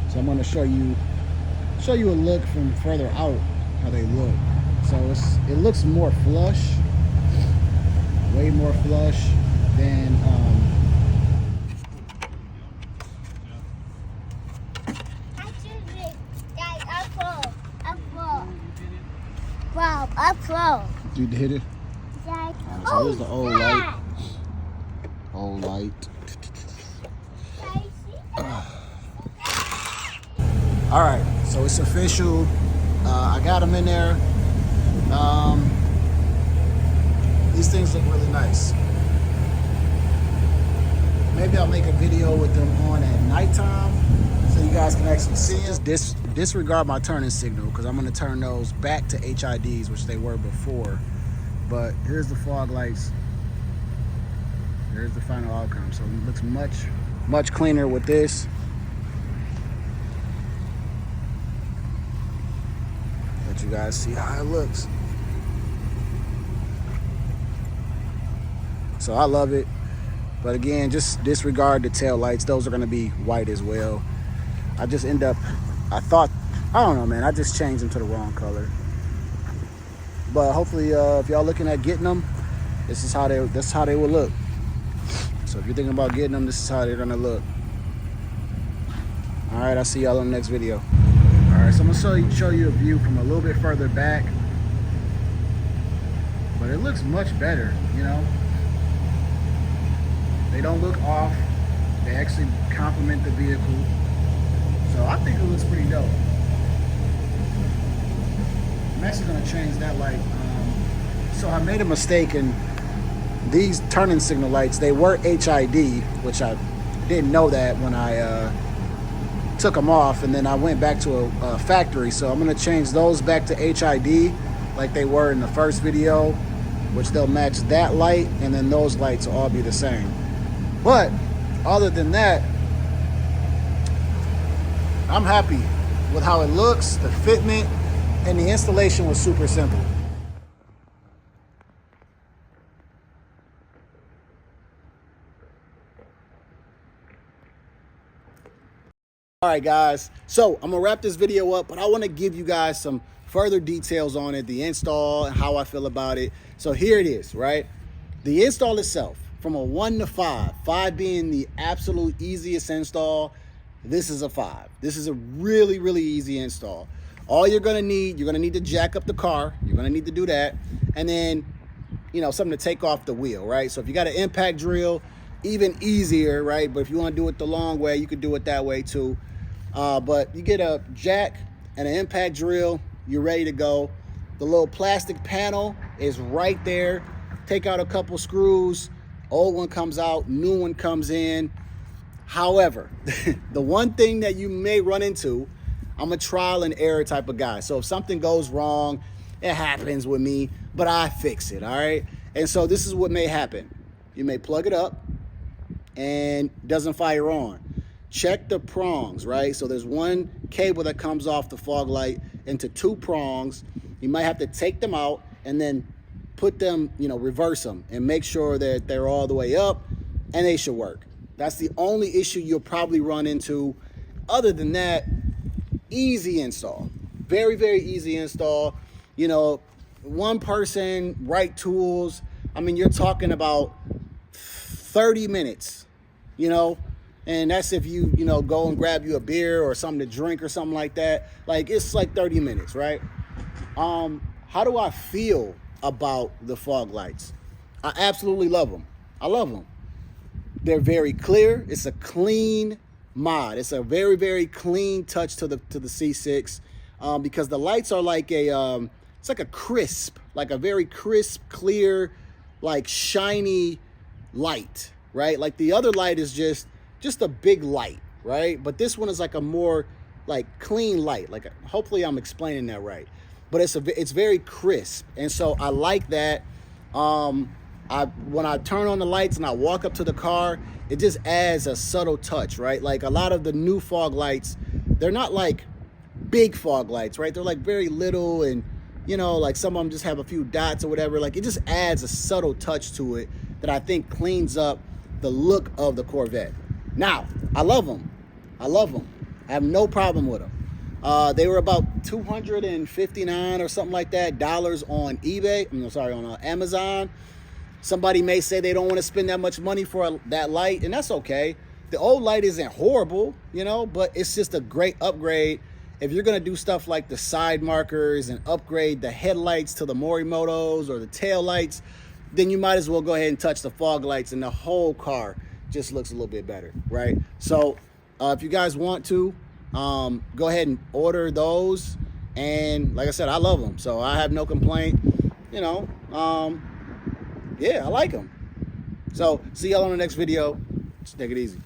So I'm going to show you a look from further out how they look. So it looks more flush, way more flush than You hit it? Right, so here's the old light. Old light. All right, so it's official. I got them in there. These things look really nice. Maybe I'll make a video with them on at nighttime so you guys can actually see them. Disregard my turning signal because I'm going to turn those back to HIDs, which they were before. But here's the fog lights. Here's the final outcome. So it looks much cleaner with this. Let you guys see how it looks. So I love it. But again, just disregard the tail lights. Those are going to be white as well. I just I don't know, man. I just changed them to the wrong color. But hopefully, if y'all looking at getting them, that's how they will look. So if you're thinking about getting them, this is how they're gonna look. All right, I'll see y'all on the next video. All right, so I'm gonna show you a view from a little bit further back. But it looks much better, you know. They don't look off. They actually complement the vehicle. So I think it looks pretty dope. I'm actually gonna change that light. So I made a mistake in these turning signal lights. They were HID, which I didn't know that when I took them off, and then I went back to a factory. So I'm gonna change those back to HID like they were in the first video, which they'll match that light, and then those lights will all be the same. But other than that, I'm happy with how it looks, the fitment, and the installation was super simple. All right, guys, so I'm gonna wrap this video up, but I want to give you guys some further details on it, the install and how I feel about it. So here it is, right? The install itself, from a 1 to 5, 5 being the absolute easiest install, this is a 5. This is a really, really easy install. All you're gonna need to jack up the car. You're gonna need to do that. And then, you know, something to take off the wheel, right? So if you got an impact drill, even easier, right? But if you wanna do it the long way, you could do it that way too. But you get a jack and an impact drill, you're ready to go. The little plastic panel is right there. Take out a couple screws, old one comes out, new one comes in. However, the one thing that you may run into, I'm a trial and error type of guy. So if something goes wrong, it happens with me, but I fix it, all right? And so this is what may happen. You may plug it up and it doesn't fire on. Check the prongs, right? So there's one cable that comes off the fog light into 2 prongs. You might have to take them out and then put them, you know, reverse them and make sure that they're all the way up, and they should work. That's the only issue you'll probably run into. Other than that, easy install. Very, very easy install. You know, one person, right tools. I mean, you're talking about 30 minutes, you know, and that's if you know, go and grab you a beer or something to drink or something like that. Like, it's like 30 minutes, right? How do I feel about the fog lights? I absolutely love them. I love them. They're very clear. It's a clean mod. It's a very, very clean touch to the C6 because the lights are like it's like a crisp, like a very crisp, clear, like shiny light, right? Like the other light is just a big light, right? But this one is like a more like clean light. Like, hopefully I'm explaining that right. But it's very crisp, and so I like that. When I turn on the lights and I walk up to the car, it just adds a subtle touch, right? Like a lot of the new fog lights, they're not like big fog lights, right? They're like very little, and you know, like some of them just have a few dots or whatever. Like, it just adds a subtle touch to it that I think cleans up the look of the Corvette. Now, I love them. I love them. I have no problem with them. They were about $259 or something like that dollars on eBay. I'm sorry, on Amazon. Somebody may say they don't want to spend that much money for that light, and that's okay. The old light isn't horrible, you know, but it's just a great upgrade. If you're going to do stuff like the side markers and upgrade the headlights to the Morimotos or the tail lights, then you might as well go ahead and touch the fog lights, and the whole car just looks a little bit better, right? So if you guys want to, go ahead and order those. And like I said, I love them, so I have no complaint. You know, yeah, I like them. So see y'all on the next video. Just take it easy.